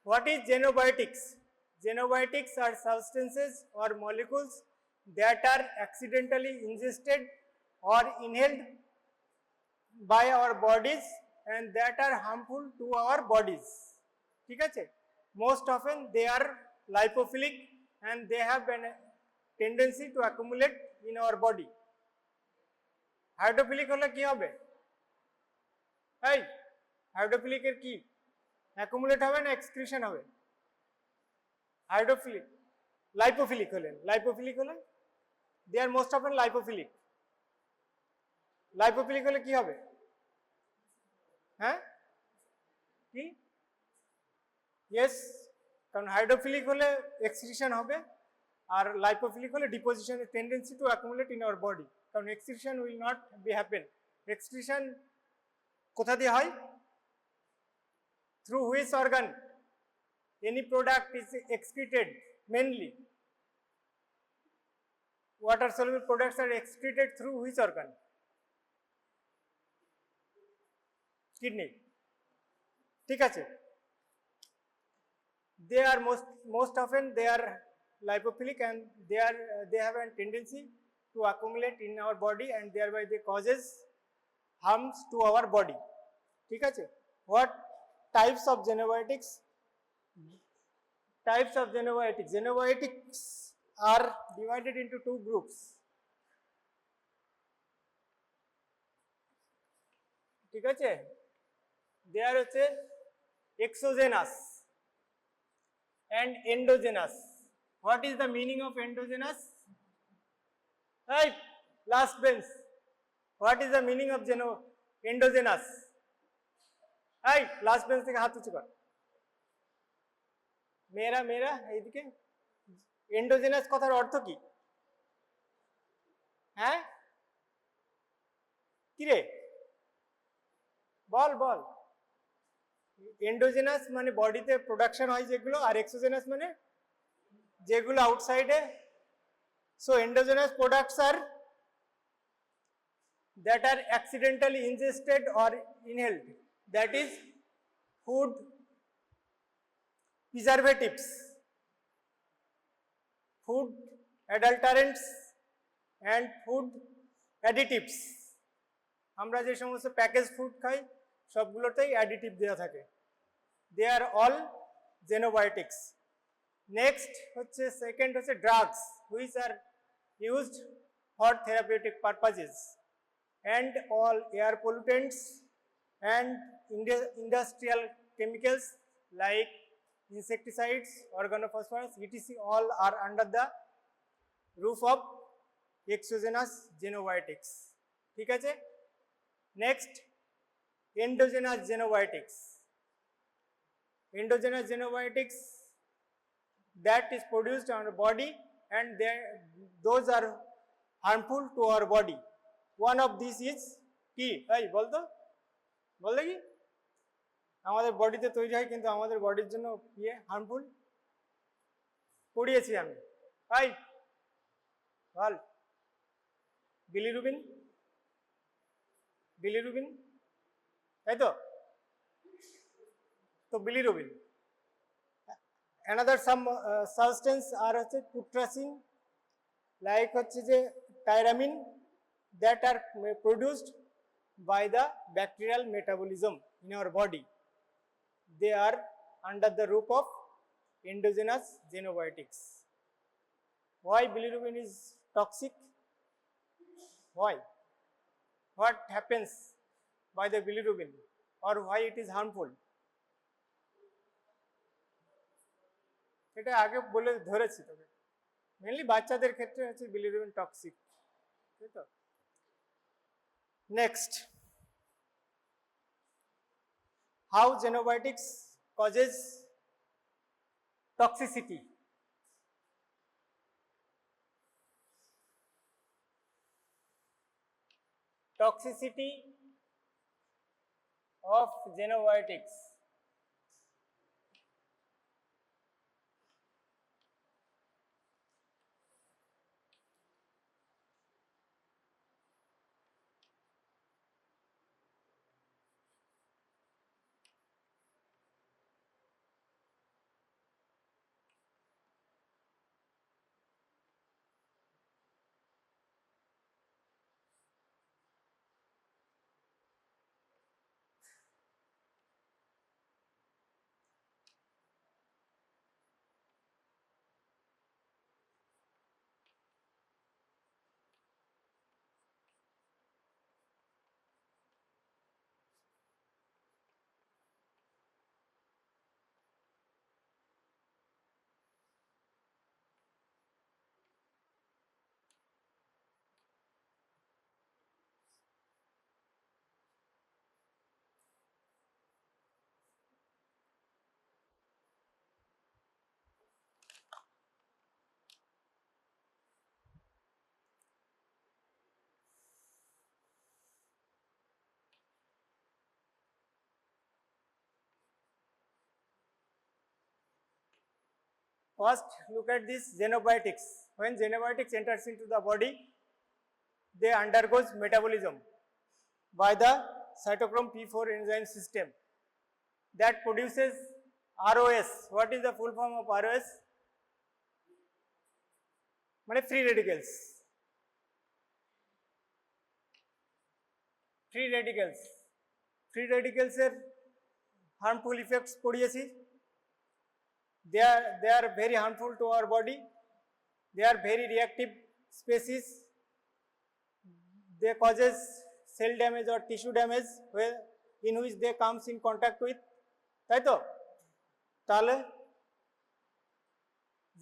What is xenobiotics? Xenobiotics are substances or molecules that are accidentally ingested or inhaled by our bodies and that are harmful to our bodies. ঠিক আছে? Most often they are lipophilic and they have a tendency to accumulate in our body. Hydrophilic হলে কি হবে? এই হাইড্রোফিলিকের কি accumulate হবে না excretion হবে? হাইড্রোফিলিক। লাইপোফিলিক হলেন দে আর মোস্ট অফেন লাইপোফিলিক। লাইপোফিলিক হলে কি হবে? হ্যাঁ কি? ইয়েস, কারণ হাইড্রোফিলিক হলে এক্সক্রিশন হবে আর লাইপোফিলিক হলে ডিপোজিশনের tendency to accumulate in our body, কারণ excretion will not be happen. Excretion কোথা দিয়ে হয়? through which organ any product is excreted? Mainly water soluble products are excreted through which organ? Kidney. ঠিক আছে? They are most often they are lipophilic and they have a tendency to accumulate in our body and thereby they causes harms to our body. ঠিক আছে? What types of xenobiotics? Xenobiotics are divided into two groups. ঠিক আছে? There হচ্ছে exogenous and endogenous. What is the meaning of endogenous? Hey, last bench. What is the meaning of endogenous? এই last bench থেকে হাত উঁচু কর। মেয়েরা এইদিকে। এন্ডোজেনাস কথার অর্থ কি? হ্যাঁ কি রে বল। এন্ডোজেনাস মানে বডিতে প্রোডাকশন হয় যেগুলো, আর এক্সোজেনাস মানে যেগুলো আউটসাইডে। সো এন্ডোজেনাস প্রোডাক্টস আর that are accidentally ingested or inhaled, that is food preservatives, food adulterants and food additives. আমরা যে সমস্ত প্যাকেজ ফুড খাই সবগুলোতেই অ্যাডিটিভ দেওয়া থাকে। দে আর অল xenobiotics. নেক্সট হচ্ছে সেকেন্ড হচ্ছে drugs which are used for therapeutic purposes and all air pollutants and industrial chemicals like insecticides, organophosphorus, etc. all are under the roof of exogenous xenobiotics. ঠিক আছে? Next, endogenous xenobiotics. Endogenous xenobiotics that is produced on our body and those are harmful to our body. One of these is কি? এই বলতো কি আমাদের বডিতে তৈরি হয় কিন্তু আমাদের বডির জন্য হার্মফুল? পড়িয়েছি আমি। এই বল। বিলিরুবিন, তাই তো? বিলিরুবিন। অ্যানাদার সাম সাবস্টেন্স আর হচ্ছে পুট্রাসিন, লাইক হচ্ছে যে টাইরামিন, that are produced by the bacterial metabolism in our body. They are under the roof of endogenous xenobiotics. Why bilirubin is toxic? Why? What happens by the bilirubin or why it is harmful? এটা আগে বলে ধরেছি, তবে mainly বাচ্চাদের ক্ষেত্রে হচ্ছে bilirubin toxic, তাই তো? Next, how xenobiotics causes toxicity. Toxicity of xenobiotics. First, look at this xenobiotics. When xenobiotics enters into the body, they undergoes metabolism by the cytochrome P4 enzyme system that produces ROS. What is the full form of ROS? মানে free radicals. Free radicals. Free radicals এর harmful effects পড়িয়েছি. They are very harmful to our body. They are very reactive species. They causes cell damage or tissue damage in which they comes in contact with. তাই তো? তাহলে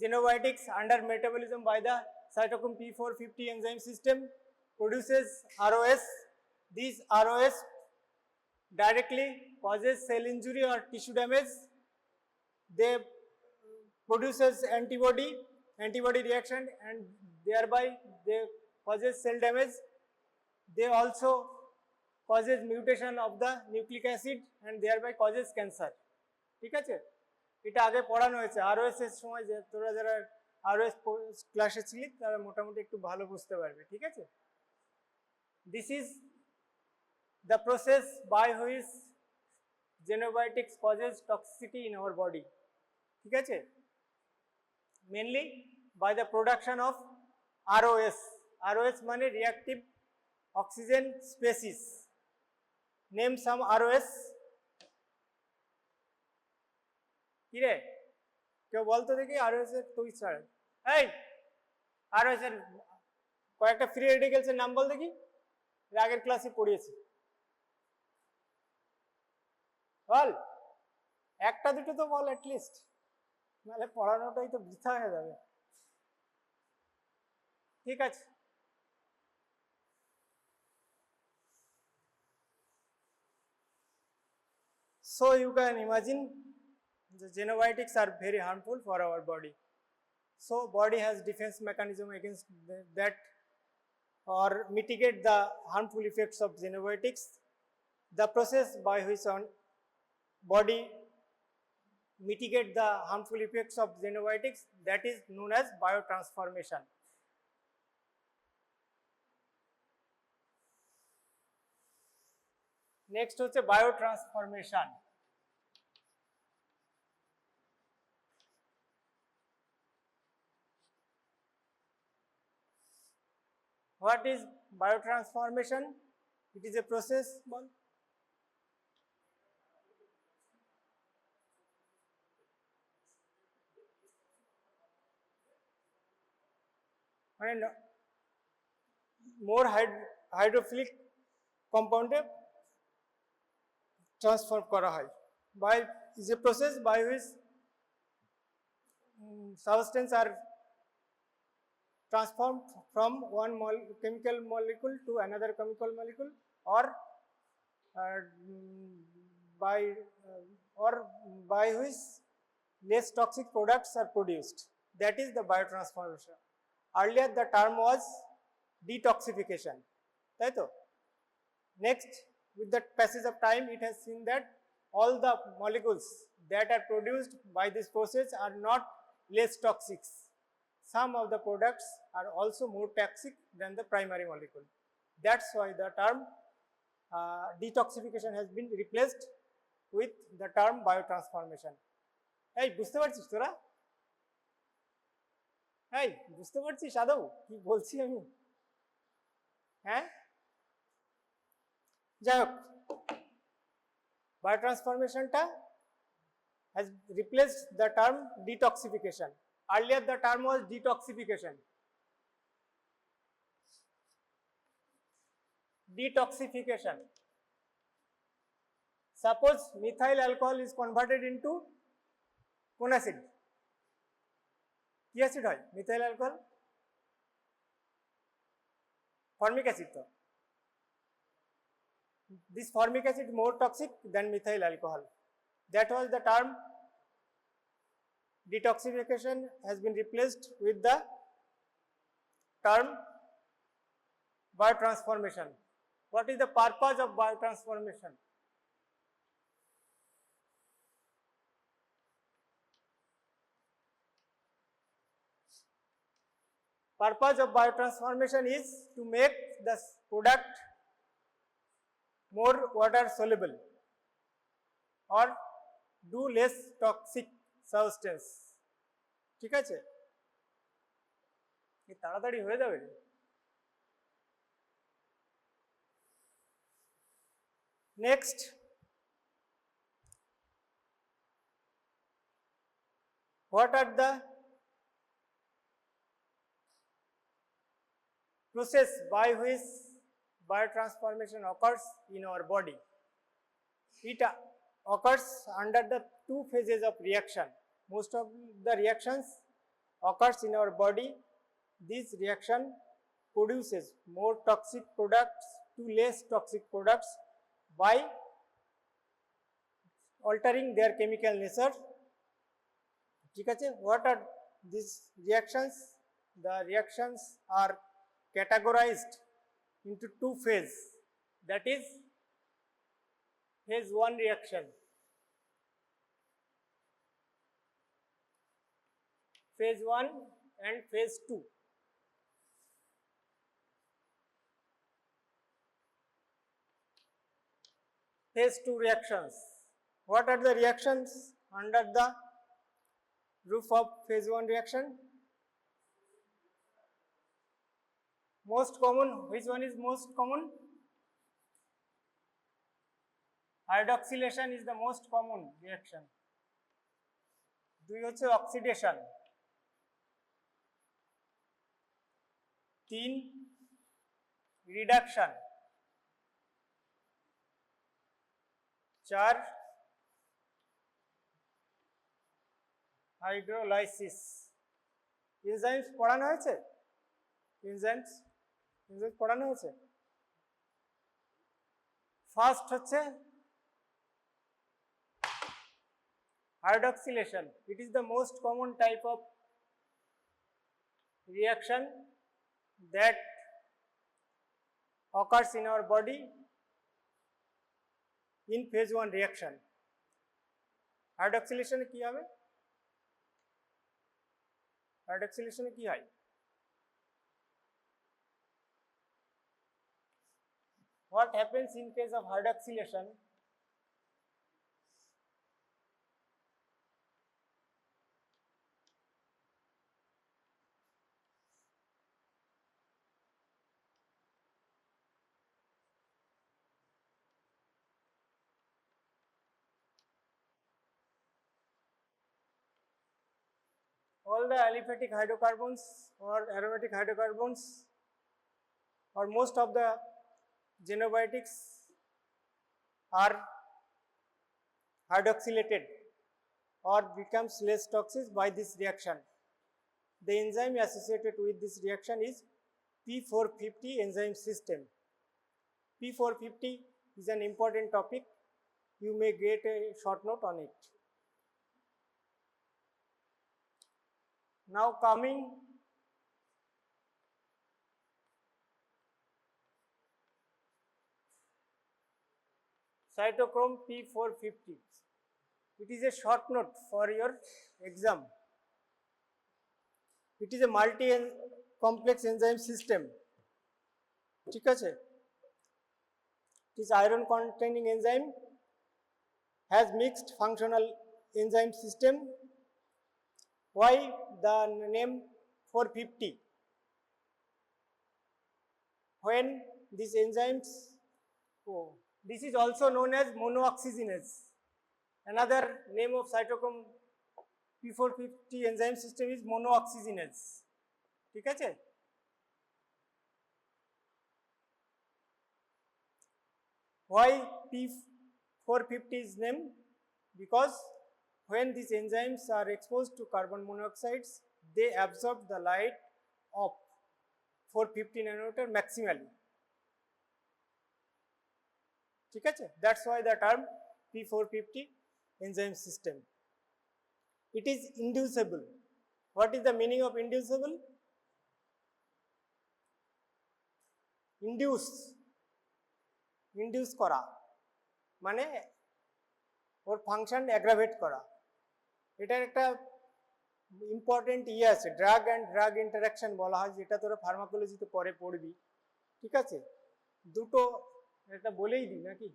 xenobiotics under metabolism by the cytochrome P450 enzyme system produces ROS. These ROS directly causes cell injury or tissue damage. They produces antibody reaction, and thereby they causes cell damage. They also causes mutation of the nucleic acid and thereby causes cancer. ঠিক আছে, এটা আগে পড়ানো হয়েছে ROS এর সময়। যে তোরা যারা আরওএস ক্লাসে ছিলি তারা মোটামুটি একটু ভালো বুঝতে পারবে। ঠিক আছে, this is the process by which xenobiotics causes toxicity in our body. ঠিক আছে, mainly by the production of ROS. ROS মানে reactive oxygen species. Name some ROS. কি রে, কেউ বলতো দেখি ROS এর তুই ছাড়। এই ROS এর কয়েকটা ফ্রি রেডিক্যালস এর নাম বল দেখি, আগের ক্লাসে পড়িয়েছি। বল, একটা দুটো তো বল অ্যাটলিস্ট, নাহলে পড়ানোটাই তো বৃথা হয়ে যাবে। ঠিক আছে, so you can imagine the xenobiotics are very harmful for our body. So body has defense mechanism against that or mitigate the harmful effects of xenobiotics. The process by which on body mitigate the harmful effects of xenobiotics, that is known as biotransformation. Next হচ্ছে biotransformation. What is biotransformation? It is a process. And more hydrophilic compound transform করা হয়। By is a process by which substance are transformed from one chemical molecule to another chemical molecule, or by which less toxic products are produced. That is the biotransformation. Earlier the term was detoxification. Right? Next, with the passage of time, it has seen that all the molecules that are produced by this process are not less toxic. Some of the products are also more toxic than the primary molecule. That's why the term detoxification has been replaced with the term biotransformation. Hey, বুঝতে পারছিস তোরা? এই বুঝতে পারছিস আদৌ কি বলছি আমি? হ্যাঁ, যাই হোক, biotransformationটা has replaced the term detoxification. Earlier the term was detoxification. Detoxification. Suppose methyl alcohol is converted into কোন অ্যাসিড? কি অ্যাসিড হয় মিথাইল অ্যালকোহল? Formic acid. তো this formic acid more toxic than methyl alcohol. That was the term detoxification has been replaced with the term biotransformation. What is the purpose of biotransformation? Purpose of biotransformation is to make the product more water soluble or do less toxic substance. ঠিক আছে, কি তাড়াতাড়ি হয়ে যাবে? Next, what are the process by which biotransformation occurs in our body? It occurs under the two phases of reaction. Most of the reactions occurs in our body. This reaction produces more toxic products to less toxic products by altering their chemical nature. ঠিক আছে, what are these reactions? The reactions are categorized into two phases, that is phase 1 reaction, phase 1 and phase 2. Phase 2 reactions. What are the reactions under the roof of phase 1 reaction? Most common, which one is most common? Hydroxylation is the most common reaction. দুই হচ্ছে oxidation, 3 reduction, 4 hydrolysis. Enzymes পড়ানো হয়েছে? Enzymes পড়ানো হয়েছে। First হচ্ছে hydroxylation. It is the most common type of reaction that occurs in our body in phase 1 reaction. Hydroxylation কি হবে? Hydroxylation কি হয়? What happens in case of hydroxylation? All the aliphatic hydrocarbons or aromatic hydrocarbons or most of the xenobiotics are hydroxylated or becomes less toxic by this reaction. The enzyme associated with this reaction is P450 enzyme system. P450 is an important topic. You may get a short note on it. Now coming cytochrome P450. It is a short note for your exam. It is a multi-complex enzyme system. ঠিক আছে? It is iron containing enzyme, has mixed functional enzyme system. Why the name 450? When these enzymes, this is also known as monooxygenase. Another name of cytochrome P450 enzyme system is monooxygenase. ঠিক আছে? Why P450 is named? Because when these enzymes are exposed to carbon monoxides, they absorb the light of 450 nanometer maximally. ঠিক আছে? That's why the term P450 enzyme system. It is inducible. What is the meaning of inducible? Induce করা মানে ওর function aggravate করা। এটার একটা important আছে drug and drug interaction বলা হয়, যেটা তোরা ফার্মাকোলজিতে পরে পড়বি, ঠিক আছে। দুটো এটা বলেই দিই নাকি।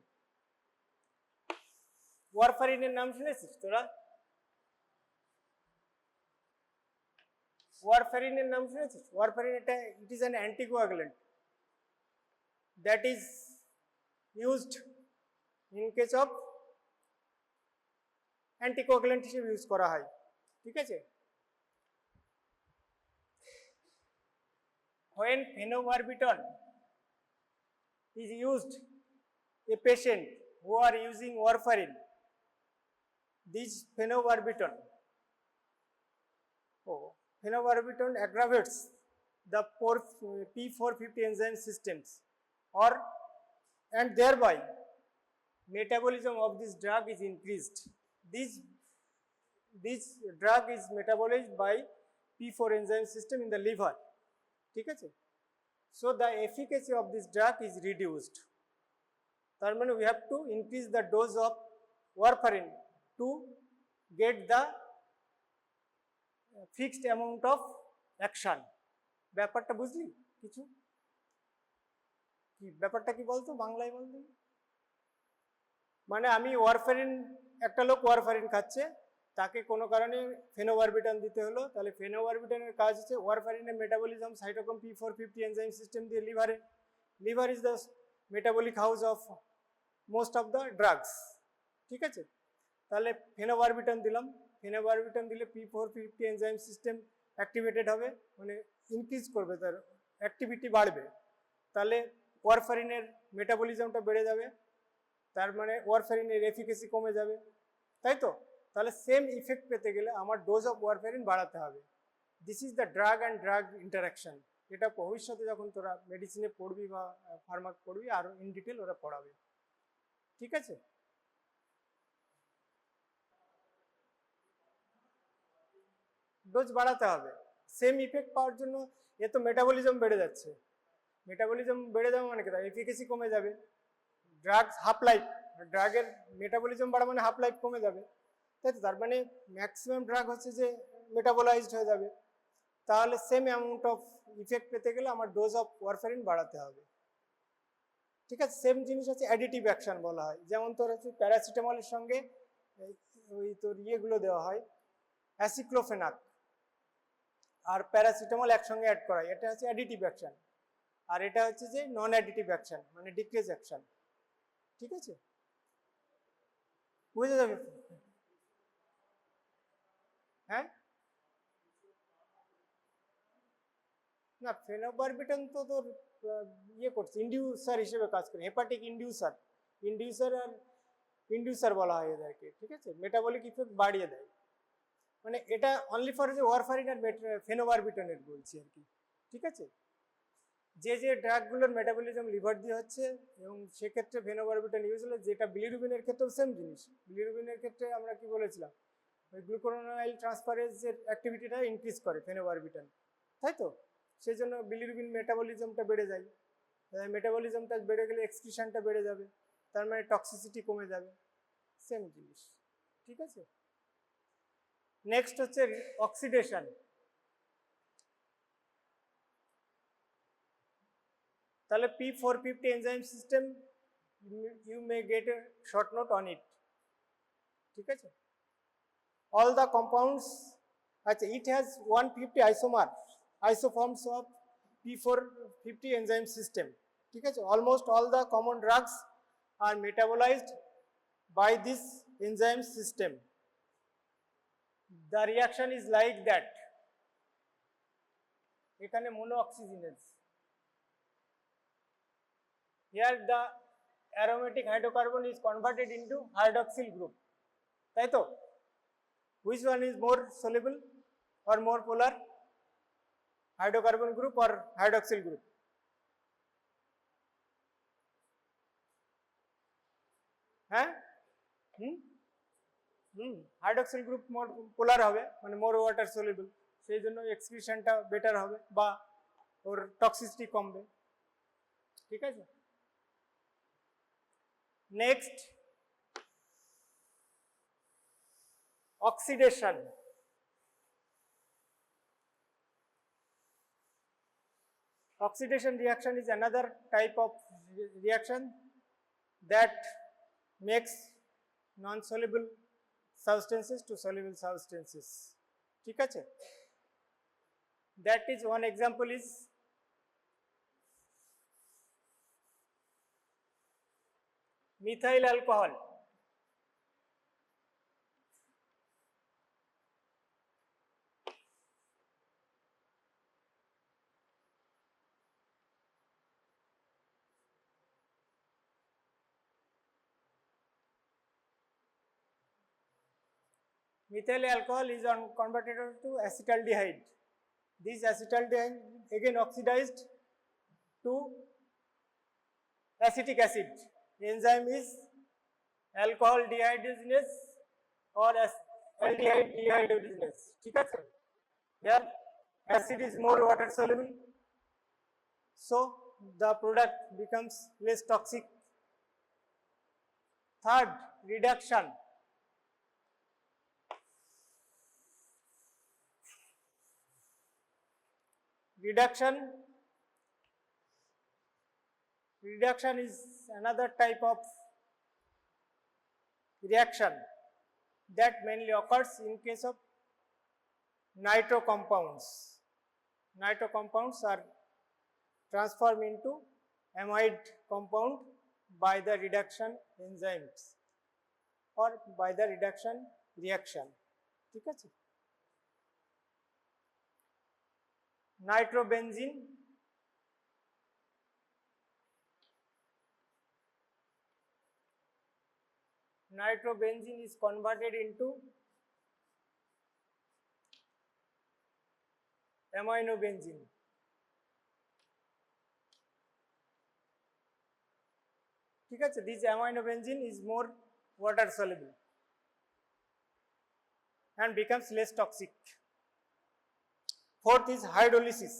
ওয়ারফারিনের নাম শুনেছিস তোরা? ওয়ারফারিনের নাম শুনেছিস? ওয়ারফারিন এটা it is an anticoagulant that is used in case of anticoagulant হিসেবে ইউজ করা হয়, ঠিক আছে। When phenobarbital is used, a patient who are using warfarin, this phenobarbital aggravates the P450 enzyme systems, and thereby metabolism of this drug is increased. This drug is metabolized by P4 enzyme system in the liver, ঠিক আছে। So the efficacy of this drug is reduced. তার মানে we have to increase the dose of warfarin to get the fixed amount of action. ব্যাপারটা বুঝলি কিছু? কি ব্যাপারটা কি বলতো, বাংলায় বলতো? মানে আমি ওয়ারফারিন, একটা লোক ওয়ারফারিন খাচ্ছে, তাকে কোনো কারণে ফেনোবারবিটান দিতে হলো, তাহলে ফেনোবারবিটানের কাজ হচ্ছে ওয়ারফারিনের metabolism cytochrome P450 enzyme system দিয়ে লিভারে, liver is the metabolic house of most of the drugs, ঠিক আছে। তাহলে ফেনোবারবিটান দিলাম, ফেনোবারবিটান দিলে P450 এনজাইম সিস্টেম অ্যাক্টিভেটেড হবে, মানে ইনক্রিজ করবে, তার অ্যাক্টিভিটি বাড়বে, তাহলে ওয়ারফারিনের মেটাবলিজমটা বেড়ে যাবে, তার মানে ওয়ারফারিনের এফিকেসি কমে যাবে, তাই তো। তাহলে সেম ইফেক্ট পেতে গেলে আমার ডোজ অফ ওয়ারফারিন বাড়াতে হবে। This is the drug and drug interaction. এটা ভবিষ্যতে যখন তোরা মেডিসিনে পড়বি বা ফার্মাক পড়বি আরও ইন ডিটেল ওরা পড়াবে, ঠিক আছে। ডোজ বাড়াতে হবে সেম ইফেক্ট পাওয়ার জন্য। এ তো মেটাবলিজম বেড়ে যাচ্ছে, মেটাবলিজম বেড়ে যাবে মানে কি, তার এফিকেসি কমে যাবে। ড্রাগস হাফ লাইফ, ড্রাগের মেটাবলিজম বাড়া মানে হাফ লাইফ কমে যাবে, তাই তো। তার মানে ম্যাক্সিমাম ড্রাগ হচ্ছে যে মেটাবোলাইজড হয়ে যাবে, তাহলে সেম অ্যামাউন্ট অফ ইফেক্ট পেতে গেলে আমার ডোজ অফ ওয়ারফারিন বাড়াতে হবে, ঠিক আছে। সেম জিনিস হচ্ছে অ্যাডিটিভ অ্যাকশন বলা হয়, যেমন তোর হচ্ছে প্যারাসিটামলের সঙ্গে ওই তোর ইয়েগুলো দেওয়া হয়, অ্যাসিক্লোফেনাক আর প্যারাসিটামল একসঙ্গে অ্যাড করা হয়, এটা হচ্ছে অ্যাডিটিভ অ্যাকশন। আর এটা হচ্ছে যে নন অ্যাডিটিভ অ্যাকশন, মানে ডিক্রিজ অ্যাকশন, ঠিক আছে, বুঝে যাবে। হ্যাঁ, না ফেনোবারবিটান তো তোর ইয়ে করছে, ইন্ডিউসার হিসেবে কাজ করে, হেপাটিক ইন্ডিউসার, আর ইন্ডিউসার বলা হয় এদেরকে, ঠিক আছে। মেটাবলিক ইফেক্ট বাড়িয়ে দেয়, মানে এটা অনলি ফর যে ওয়ারফারিন আর ফেনোবারবিটানের বলছি আর কি, ঠিক আছে। যে যে ড্রাগগুলোর মেটাবলিজম লিভার দিয়ে হচ্ছে, এবং সেক্ষেত্রে ফেনোবারবিটান ইউজ হলে, যেটা বিলিরুবিনের ক্ষেত্রেও সেম জিনিস। বিলিরুবিনের ক্ষেত্রে আমরা কি বলেছিলাম, ওই গ্লুকোরোনাইল ট্রান্সফারেজের অ্যাক্টিভিটিটা ইনক্রিজ করে ফেনোবারবিটান, তাই তো। সেই জন্য বিলিরুবিন মেটাবলিজমটা বেড়ে যায়, মেটাবলিজমটা বেড়ে গেলে এক্সক্রিশনটা বেড়ে যাবে, তার মানে টক্সিসিটি কমে যাবে, সেম জিনিস, ঠিক আছে। নেক্সট হচ্ছে অক্সিডেশন। তাহলে P450 enzyme system, you may get a short note on it, ঠিক আছে। অল দ্য কম্পাউন্ডস, আচ্ছা, it has 150 isoforms of P450 enzyme system, ঠিক আছে। Almost all the common drugs are metabolized by this enzyme system. The reaction is like that, এখানে mono oxygenase, here the aromatic hydrocarbon is converted into hydroxyl group, তাই তো। which one is more soluble or more polar, hydrocarbon group or hydroxyl group? হ্যাঁ, hydroxyl group মোর পোলার হবে, মানে মোর water soluble, সেই জন্য এক্সক্রিশনটা better হবে বা ওর টক্সিসিটি কমবে, ঠিক আছে। Next oxidation. Oxidation reaction is another type of reaction that makes non-soluble substances to soluble substances. ঠিক আছে? That is one example is methyl alcohol. Methyl alcohol is converted to acetaldehyde. This acetaldehyde again oxidized to acetic acid. Enzyme is alcohol dehydrogenase or aldehyde dehydrogenase. ঠিক আছে? Here acid is more water soluble, so the product becomes less toxic. Third, reduction. Reduction is another type of reaction that mainly occurs in case of nitro compounds. Nitro compounds are transformed into amide compound by the reduction enzymes or by the reduction reaction. ঠিক আছে? Nitrobenzene, is converted into aminobenzene. ঠিক আছে? This aminobenzene is more water soluble and becomes less toxic. Fourth is hydrolysis.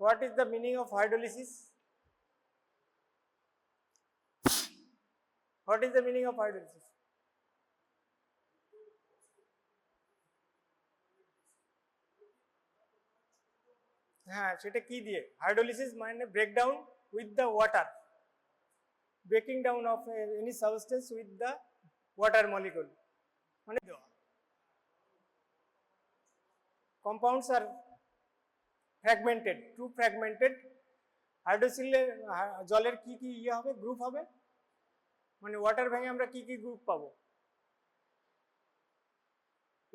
What is the meaning of hydrolysis? What is the meaning of hydrolysis? হ্যাঁ, সেটা কি দিয়ে? Hydrolysis মানে breakdown with the water, breaking down of any substance with the water molecule, মানে compounds আর fragmented, two fragmented. হাইড্রোসিলে জলের কি কি ইয়ে হবে, গ্রুপ হবে, মানে ওয়াটার ভেঙে আমরা কি কি গ্রুপ পাবো?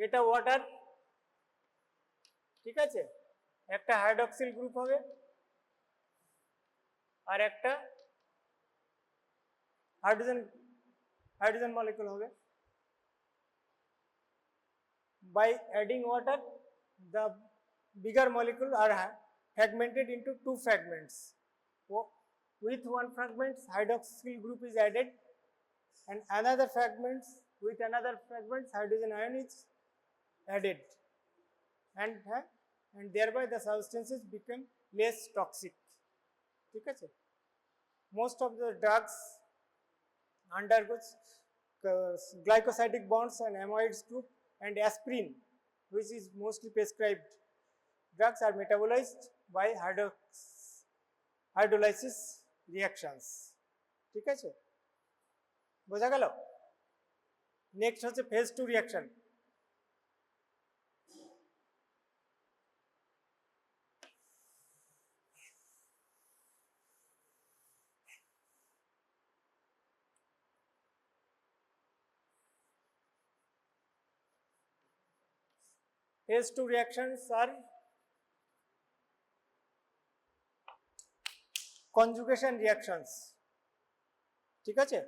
এটা ওয়াটার, ঠিক আছে, একটা হাইড্রক্সিল গ্রুপ হবে আর একটা হাইড্রোজেন মলিকুল হবে। By adding water, the bigger molecule are fragmented into two fragments. With one fragment, hydroxyl group is added, and another fragments with another fragment, hydrogen ion is added, and thereby the substances become less toxic. ঠিক আছে? Most of the drugs undergoes glycosidic bonds and amides group, and aspirin, which is mostly prescribed drugs, are metabolized by hydrolysis reactions. ঠিক আছে? বোঝা গেল? Next হচ্ছে phase 2 reaction. Phase 2 reactions are conjugation reactions. ঠিক আছে?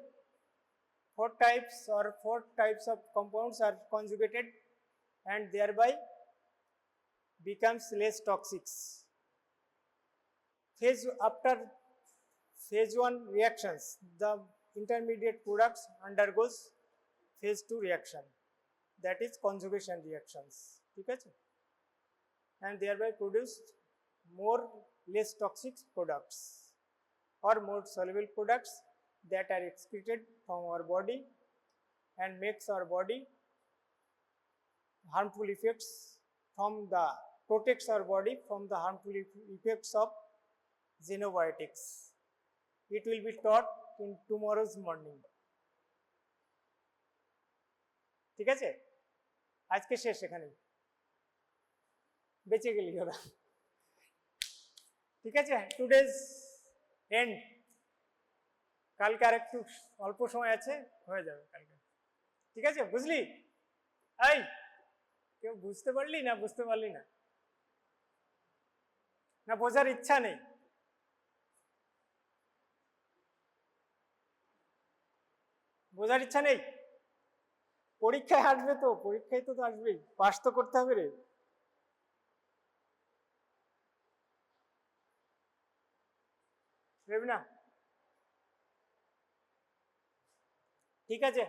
Four types of compounds are conjugated and thereby becomes less toxic. After phase 1 reactions, the intermediate products undergoes phase 2 reaction. that is conjugation reactions, ঠিক আছে, and thereby produce more less toxic products or more soluble products that are excreted from our body and makes our body harmful effects from the protects our body from the harmful effects of xenobiotics. It will be taught in tomorrow's morning. ঠিক আছে, আজকে শেষ, এখানে বেঁচে গেলি ওরা, ঠিক আছে, টুডেজ এন্ড। কালকে আর একটু অল্প সময় আছে, হয়ে যাবে কালকে, ঠিক আছে, বুঝলি? এই কেউ বুঝতে পারলি না, বুঝতে পারলি না, না বোঝার ইচ্ছা নেই? বোঝার ইচ্ছা নেই? পরীক্ষায় আসবে তো, পরীক্ষায় তো আসবেই, পাস তো করতে হবে রে। না, ঠিক আছে।